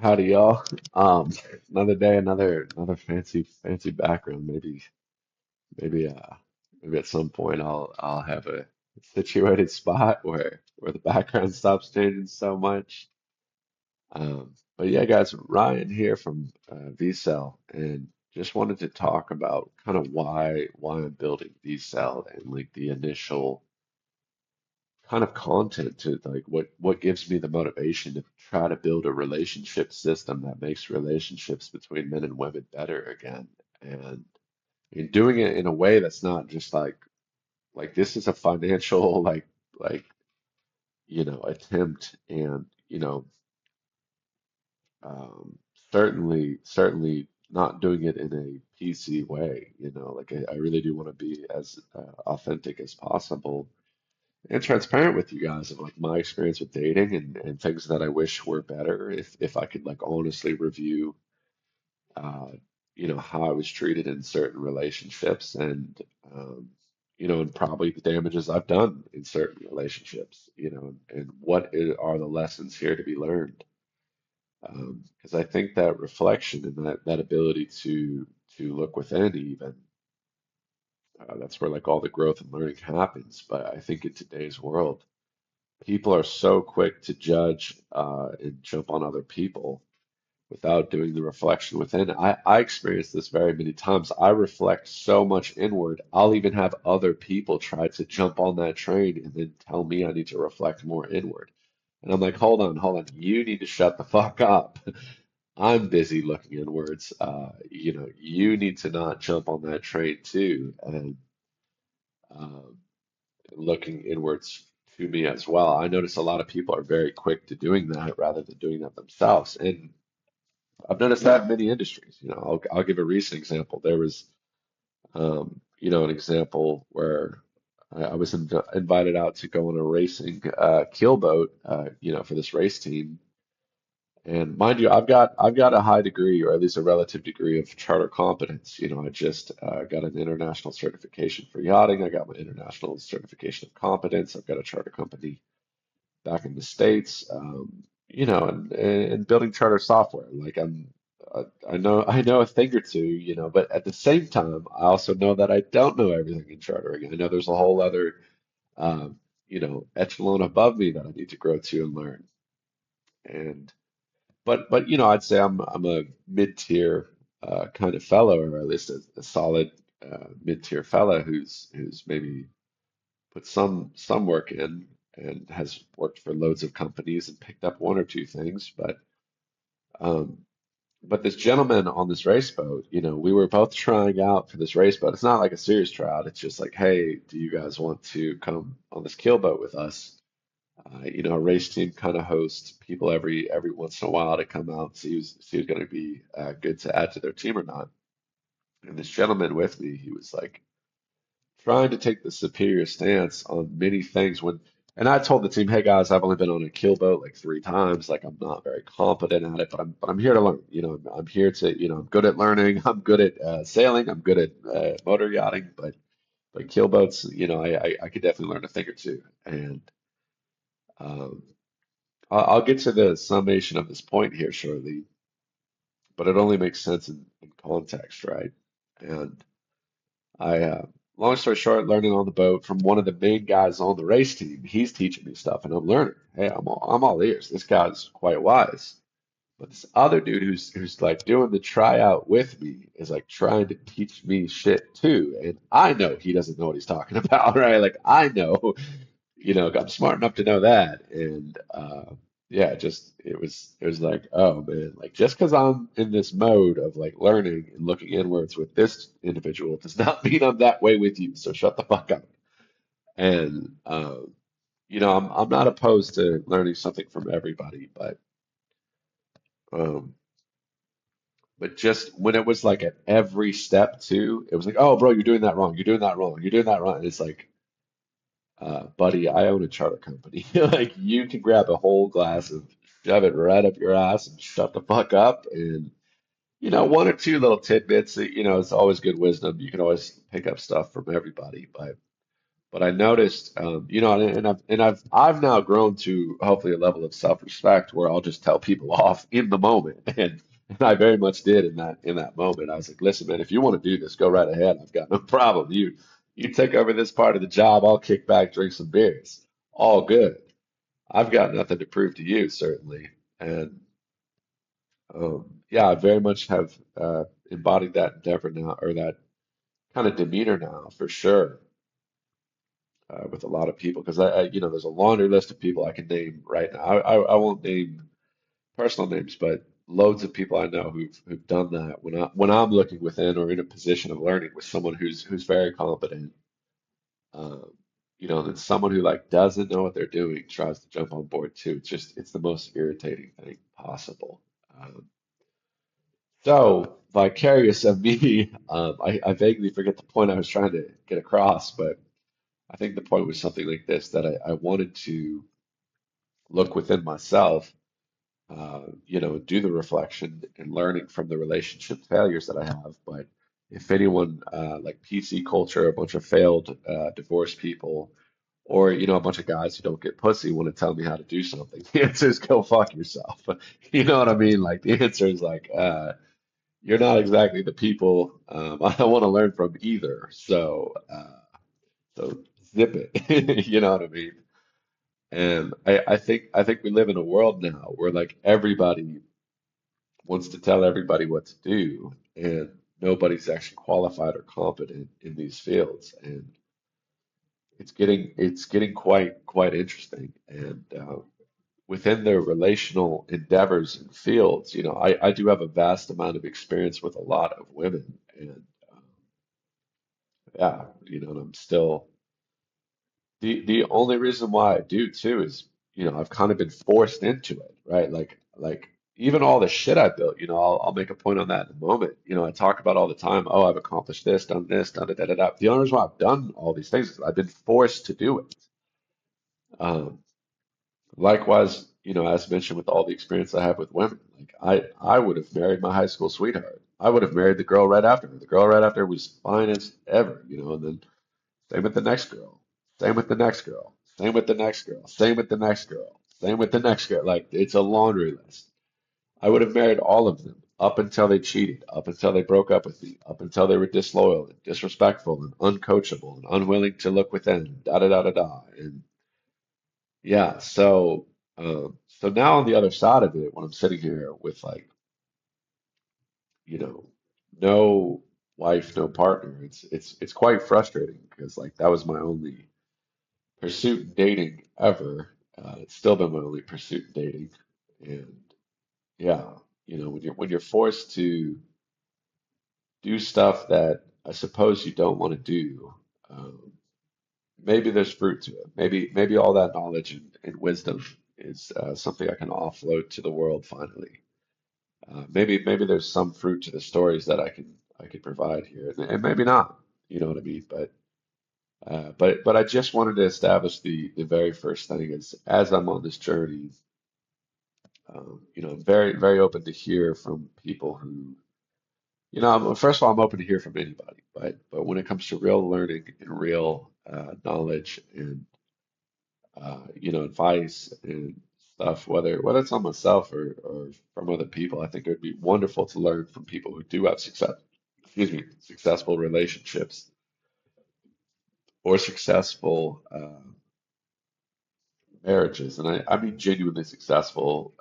Howdy, y'all. Um, Another day, another fancy background. Maybe maybe at some point I'll have a situated spot where the background stops changing so much. But yeah, guys, Ryan here from VCell, and just wanted to talk about kind of why I'm building VCell and like the initial kind of content to like what gives me the motivation to try to build a relationship system that makes relationships between men and women better again, and in doing it in a way that's not just like this is a financial like attempt, and um certainly not doing it in a PC way. Like I really do want to be as authentic as possible and transparent with you guys of like my experience with dating and things that I wish were better if I could like honestly review uh how I was treated in certain relationships, um and probably the damages I've done in certain relationships, and are the lessons here to be learned. Because I think that reflection and that ability to look within even, that's where like all the growth and learning happens. But I think in today's world people are so quick to judge and jump on other people without doing the reflection within. I experience this very many times. I reflect so much inward. I'll even have other people try to jump on that train and then tell me I need to reflect more inward. And I'm like, hold on. You need to shut the fuck up. I'm busy looking inwards. You need to not jump on that train too. And um, looking inwards to me as well. I notice a lot of people are very quick to doing that rather than doing that themselves. And I've noticed that in many industries. I'll give a recent example. There was, an example where I was invited out to go on a racing keelboat, for this race team. And mind you, I've got a high degree, or at least a relative degree of charter competence. I just got an international certification for yachting. I got my international certification of competence. I've got a charter company back in the States, and building charter software. Like I know a thing or two, but at the same time, I also know that I don't know everything in chartering. I know there's a whole other, echelon above me that I need to grow to and learn. And but I'd say I'm a mid-tier kind of fellow, or at least a solid mid-tier fellow who's maybe put some work in and has worked for loads of companies and picked up one or two things. Um, but this gentleman on this race boat, we were both trying out for this race boat. It's not like a serious tryout. It's just like, hey, do you guys want to come on this keel boat with us? A race team kind of hosts people every once in a while to come out, see who's going to be good to add to their team or not. And this gentleman with me, he was like trying to take the superior stance on many things and I told the team, hey guys, I've only been on a keel boat like 3 times. Like I'm not very competent at it, but I'm here to learn. I'm here to, I'm good at learning. I'm good at sailing. I'm good at motor yachting, but keel boats, I could definitely learn a thing or two. And um, I'll get to the summation of this point here shortly, but it only makes sense in context, right? And I, long story short, learning on the boat from one of the main guys on the race team. He's teaching me stuff, and I'm learning. Hey, I'm all ears. This guy's quite wise. But this other dude who's like doing the tryout with me is like trying to teach me shit too, and I know he doesn't know what he's talking about, right? Like I know, I'm smart enough to know that, and yeah, it was like, oh man, like just because I'm in this mode of like learning and looking inwards with this individual does not mean I'm that way with you. So shut the fuck up. And I'm not opposed to learning something from everybody, um, but just when it was like at every step too, it was like, oh bro, you're doing that wrong. You're doing that wrong. You're doing that wrong. And it's like, buddy, I own a charter company. Like you can grab a whole glass and shove it right up your ass and shut the fuck up. And one or two little tidbits that, it's always good wisdom. You can always pick up stuff from everybody, But I noticed, I've now grown to hopefully a level of self-respect where I'll just tell people off in the moment, and I very much did in that moment. I was like, listen, man, if you want to do this, go right ahead. I've got no problem. You take over this part of the job. I'll kick back, drink some beers. All good. I've got nothing to prove to you, certainly. And yeah, I very much have embodied that endeavor now, or that kind of demeanor now, for sure, with a lot of people. Because there's a laundry list of people I can name right now. I won't name personal names, but loads of people I know who've done that when I'm looking within or in a position of learning with someone who's very competent. Um, and then someone who like doesn't know what they're doing tries to jump on board too. It's the most irritating thing possible. Um, So, vicarious of me, I vaguely forget the point I was trying to get across, but I think the point was something like this, that I wanted to look within myself, do the reflection and learning from the relationship failures that I have. But if anyone, like PC culture, a bunch of failed divorced people, or, a bunch of guys who don't get pussy want to tell me how to do something, the answer is go fuck yourself. You know what I mean? Like the answer is like, you're not exactly the people I want to learn from either. So zip it. You know what I mean? And I think we live in a world now where like everybody wants to tell everybody what to do, and nobody's actually qualified or competent in these fields, and it's getting quite interesting. And within their relational endeavors and fields, I do have a vast amount of experience with a lot of women, and yeah, and I'm still the only reason why I do too is, I've kind of been forced into it, right? Like even all the shit I built, I'll make a point on that in a moment. I talk about all the time, oh, I've accomplished this, done da da da da. The only reason why I've done all these things is I've been forced to do it. Um, Likewise, as mentioned with all the experience I have with women, like I would have married my high school sweetheart. I would have married the girl right after her. The girl right after her was fine as ever, and then same with the next girl. Same with the next girl. Same with the next girl. Same with the next girl. Same with the next girl. Like it's a laundry list. I would have married all of them up until they cheated, up until they broke up with me, up until they were disloyal and disrespectful and uncoachable and unwilling to look within, da da da da da. And yeah, so now on the other side of it, when I'm sitting here with like, you know, no wife, no partner, it's quite frustrating because like that was my only pursuit in dating ever. It's still been my only pursuit in dating. And yeah, when you're forced to do stuff that I suppose you don't want to do, um, maybe there's fruit to it. Maybe all that knowledge and wisdom is something I can offload to the world finally. Maybe there's some fruit to the stories that I can provide here, and maybe not. You know what I mean? But I just wanted to establish the very first thing is as I'm on this journey, I'm very very open to hear from people who, first of all, I'm open to hear from anybody, but when it comes to real learning and real knowledge and advice and stuff, whether it's on myself or from other people, I think it would be wonderful to learn from people who do have successful relationships or successful marriages. And I mean genuinely successful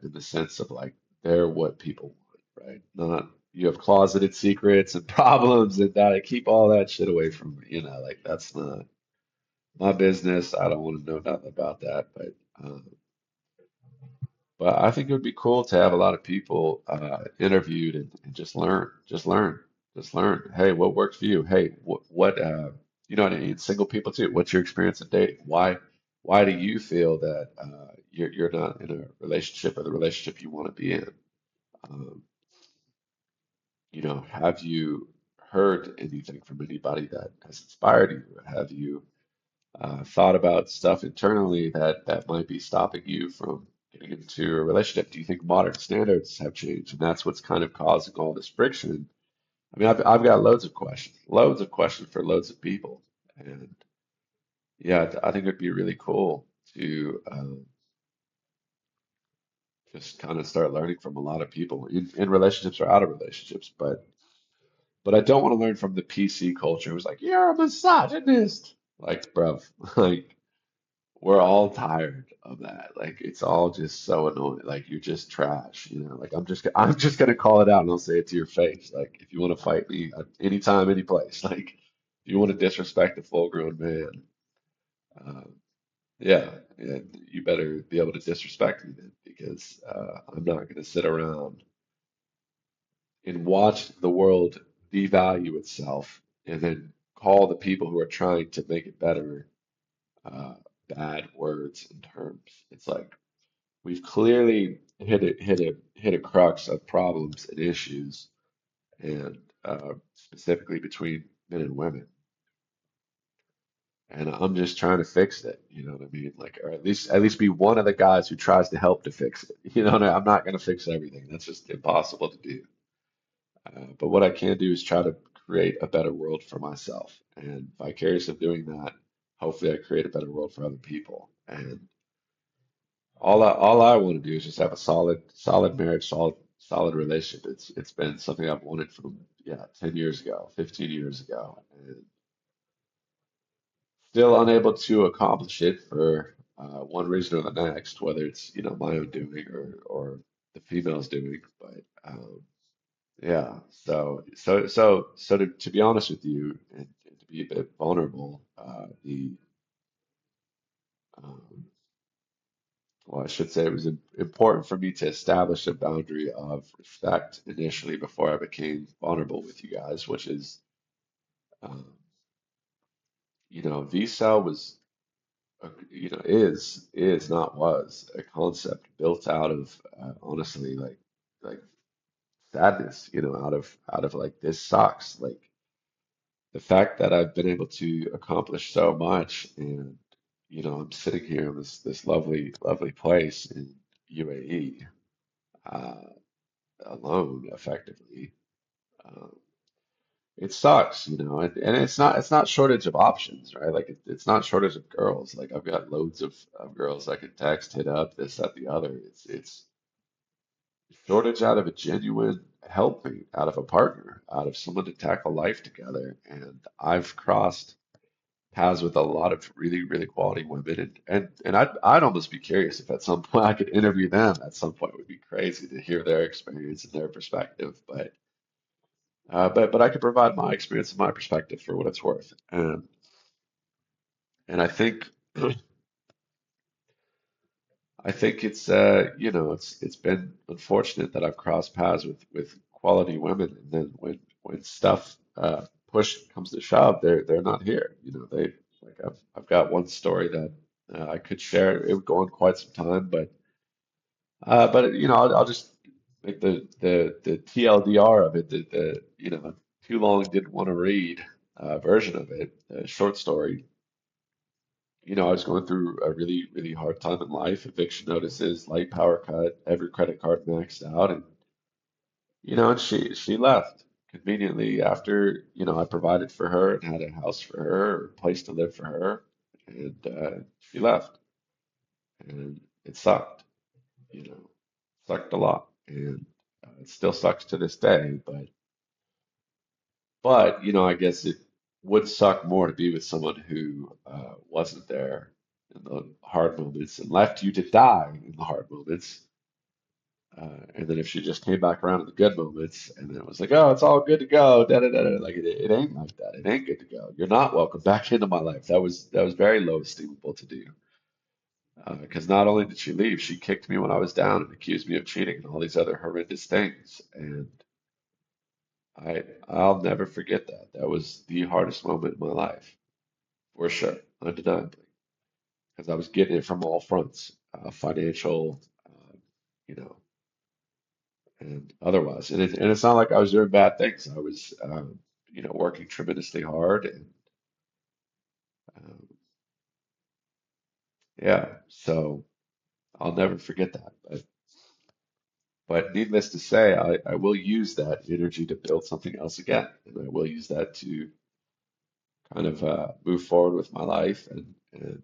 in the sense of like they're what people want, right? Not you have closeted secrets and problems and that I keep all that shit away from me, like that's not my business. I don't want to know nothing about that. But I think it would be cool to have a lot of people interviewed and just learn. Hey, what works for you? Hey, what, and single people too. What's your experience in dating? Why do you feel that you're not in a relationship or the relationship you want to be in? Um, have you heard anything from anybody that has inspired you? Have you thought about stuff internally that might be stopping you from getting into a relationship? Do you think modern standards have changed, and that's what's kind of causing all this friction? I mean, I've got loads of questions for loads of people, and yeah, I think it'd be really cool to just kind of start learning from a lot of people in relationships or out of relationships. But I don't want to learn from the PC culture. It was like, you're a misogynist. Like, bruv, like we're all tired of that. Like it's all just so annoying. Like you're just trash, you know. Like I'm just gonna call it out and I'll say it to your face. Like if you want to fight me at anytime, any place. Like if you want to disrespect a full-grown man, uh, yeah, yeah, you better be able to disrespect me then, because I'm not gonna sit around and watch the world devalue itself and then call the people who are trying to make it better uh, bad words and terms. It's like we've clearly hit a crux of problems and issues, and specifically between men and women. And I'm just trying to fix it. You know what I mean? Like, or at least be one of the guys who tries to help to fix it. You know, I'm not going to fix everything. That's just impossible to do. But what I can do is try to create a better world for myself, and vicariously of doing that, hopefully I create a better world for other people. And all I want to do is just have a solid marriage, solid relationship. It's been something I've wanted from, yeah, 10 years ago, 15 years ago, and still unable to accomplish it for one reason or the next, whether it's, my own doing or the female's doing. But yeah, so to be honest with you, and to be a bit vulnerable, the um, well, I should say it was important for me to establish a boundary of respect initially before I became vulnerable with you guys, which is, um, V-cell was, is not was a concept built out of honestly like sadness, out of like this sucks, like the fact that I've been able to accomplish so much, and I'm sitting here in this lovely place in UAE. Alone effectively. Um, it sucks, and it's not shortage of options, right? Like it's not shortage of girls. Like I've got loads of girls I can text, hit up, this, that, the other. It's shortage out of a genuine helping, out of a partner, out of someone to tackle life together. And I've crossed paths with a lot of really, really quality women, and I'd almost be curious if at some point I could interview them. At some point, it would be crazy to hear their experience and their perspective, but I could provide my experience and my perspective for what it's worth. And I think it's been unfortunate that I've crossed paths with quality women, and then when stuff push comes to shove, they're not here. They like I've got one story that I could share. It would go on quite some time, but I'll just make the TLDR of it, the too long didn't want to read version of it, a short story. I was going through a really, really hard time in life, eviction notices, light power cut, every credit card maxed out, and she left conveniently after, I provided for her and had a house for her, a place to live for her, and she left, and it sucked, you know, sucked a lot, and it still sucks to this day, but I guess it would suck more to be with someone who wasn't there in the hard moments and left you to die in the hard moments. And then if she just came back around in the good moments and then it was like, oh, it's all good to go, da da da da, like it ain't like that. It ain't good to go. You're not welcome back into my life. That was very low esteemable to do. Because not only did she leave, she kicked me when I was down and accused me of cheating and all these other horrendous things. And I'll never forget that. That was the hardest moment in my life, for sure, undeniably, because I was getting it from all fronts, financial, you know, and otherwise. And it's not like I was doing bad things. I was, working tremendously hard, and um, yeah. So I'll never forget that. But needless to say, I will use that energy to build something else again, and I will use that to kind of move forward with my life And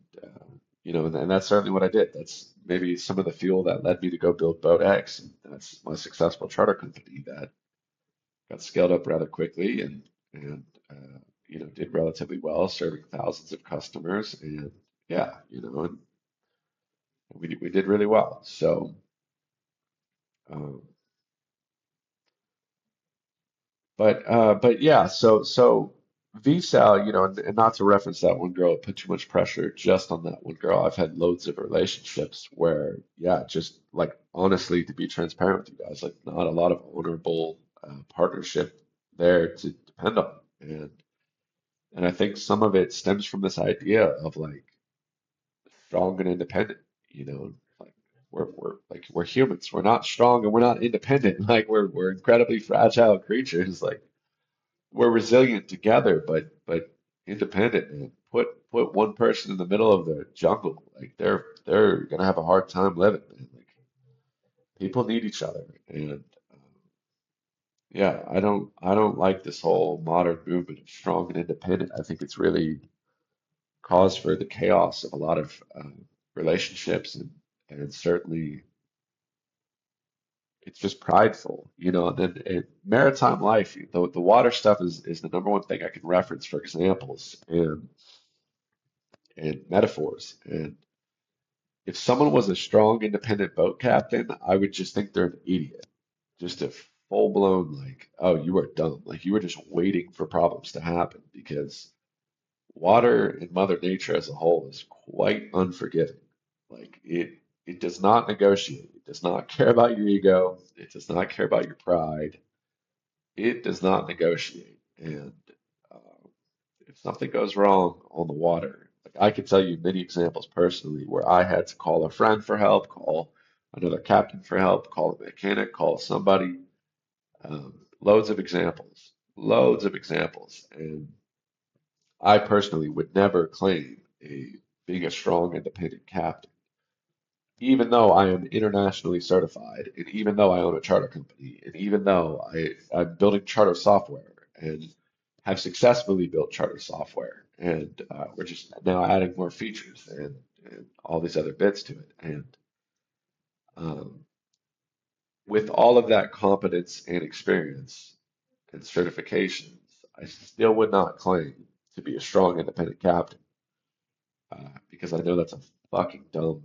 and that's certainly what I did. That's maybe some of the fuel that led me to go build BoatX. And that's my successful charter company that got scaled up rather quickly and did relatively well, serving thousands of customers. And yeah, and we did really well. So, um, but yeah, so VSAL, and not to reference that one girl, put too much pressure just on that one girl. I've had loads of relationships where, yeah, just like honestly, to be transparent with you guys, like not a lot of honorable partnership there to depend on, and I think some of it stems from this idea of like strong and independent, like we're humans, we're not strong and we're not independent, like we're incredibly fragile creatures, like we're resilient together, but independent. And put one person in the middle of the jungle, like they're gonna have a hard time living, man. Like people need each other, and yeah, I don't like this whole modern movement of strong and independent. I think it's really cause for the chaos of a lot of relationships, and certainly it's just prideful, and then maritime life, the water stuff is the number one thing I can reference for examples and metaphors. And if someone was a strong, independent boat captain, I would just think they're an idiot. Just a full blown, like, oh, you are dumb. Like you were just waiting for problems to happen because water and Mother Nature as a whole is quite unforgiving. Like it does not negotiate. It does not care about your ego. It does not care about your pride. It does not negotiate. And uh, if something goes wrong on the water, like I could tell you many examples personally where I had to call a friend for help, call another captain for help, call a mechanic, call somebody. Loads of examples. And I personally would never claim being a strong, independent captain, even though I am internationally certified, and even though I own a charter company, and even though I'm building charter software and have successfully built charter software, and we're just now adding more features and all these other bits to it. And um, with all of that competence and experience and certifications, I still would not claim to be a strong, independent captain because I know that's a fucking dumb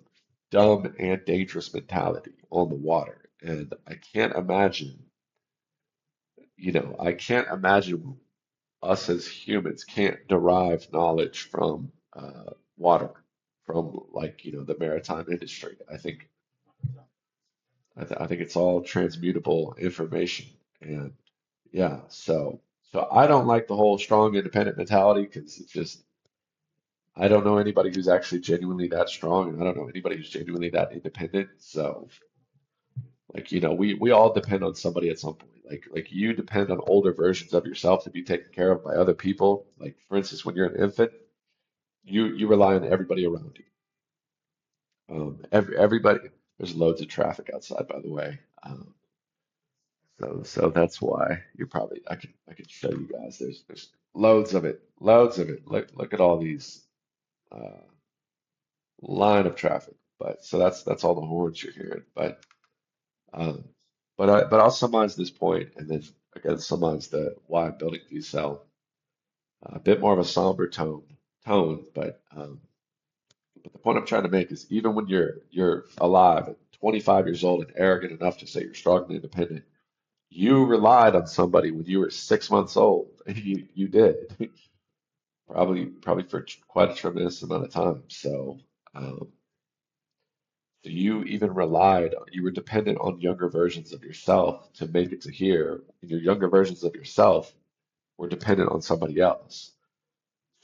and dangerous mentality on the water. And I can't imagine us as humans can't derive knowledge from water, from like, the maritime industry. I think it's all transmutable information. And yeah, so I don't like the whole strong independent mentality because it's just I don't know anybody who's actually genuinely that strong, and I don't know anybody who's genuinely that independent. So, like, we all depend on somebody at some point. Like you depend on older versions of yourself to be taken care of by other people. Like, for instance, when you're an infant, you rely on everybody around you. Everybody. There's loads of traffic outside, by the way. So that's why you're probably. I could show you guys. There's loads of it, loads of it. Look at all these. Uh, Line of traffic. But so that's all the horns you're hearing. Um, but I'll summarize this point and then again summarize the why I'm building VSell. A bit more of a somber tone, but the point I'm trying to make is even when you're alive at 25 years old and arrogant enough to say you're strong and independent, you relied on somebody when you were 6 months old, and you did probably for quite a tremendous amount of time. Um, So you even you were dependent on younger versions of yourself to make it to here. And your younger versions of yourself were dependent on somebody else.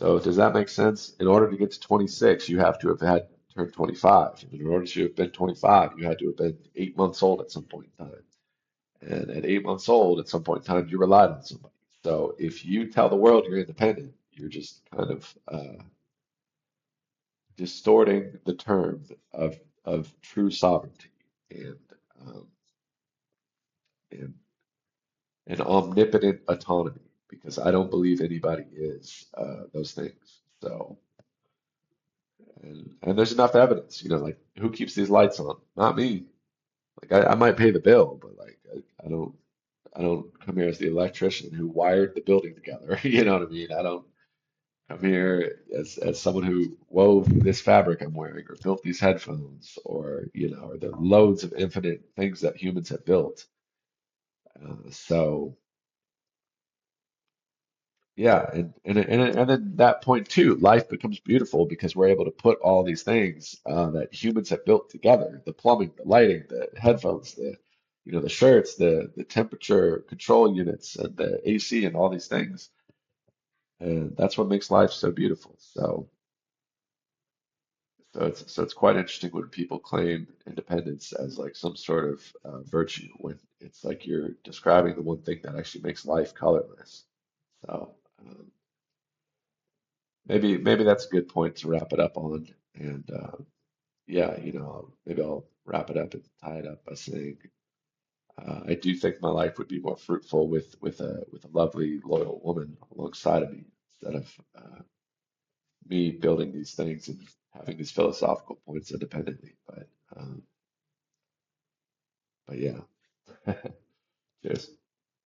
So does that make sense? In order to get to 26, you have to have had turned 25. And in order to have been 25, you had to have been 8 months old at some point in time. And at 8 months old, at some point in time, you relied on somebody. So if you tell the world you're independent, you're just kind of distorting the term of true sovereignty and um, and and omnipotent autonomy because I don't believe anybody is those things. So And there's enough evidence, like who keeps these lights on? Not me. Like I might pay the bill, but like I don't come here as the electrician who wired the building together. You know what I mean? I don't come here as someone who wove this fabric I'm wearing or built these headphones or or the loads of infinite things that humans have built. So yeah, and then that point too, life becomes beautiful because we're able to put all these things that humans have built together, the plumbing, the lighting, the headphones, the shirts, the temperature control units, and the AC, and all these things, and that's what makes life so beautiful. So it's quite interesting when people claim independence as like some sort of virtue when it's like you're describing the one thing that actually makes life colorless. So. Maybe that's a good point to wrap it up on. And yeah, maybe I'll wrap it up and tie it up by saying I do think my life would be more fruitful with a lovely, loyal woman alongside of me instead of me building these things and having these philosophical points independently. But yeah, cheers.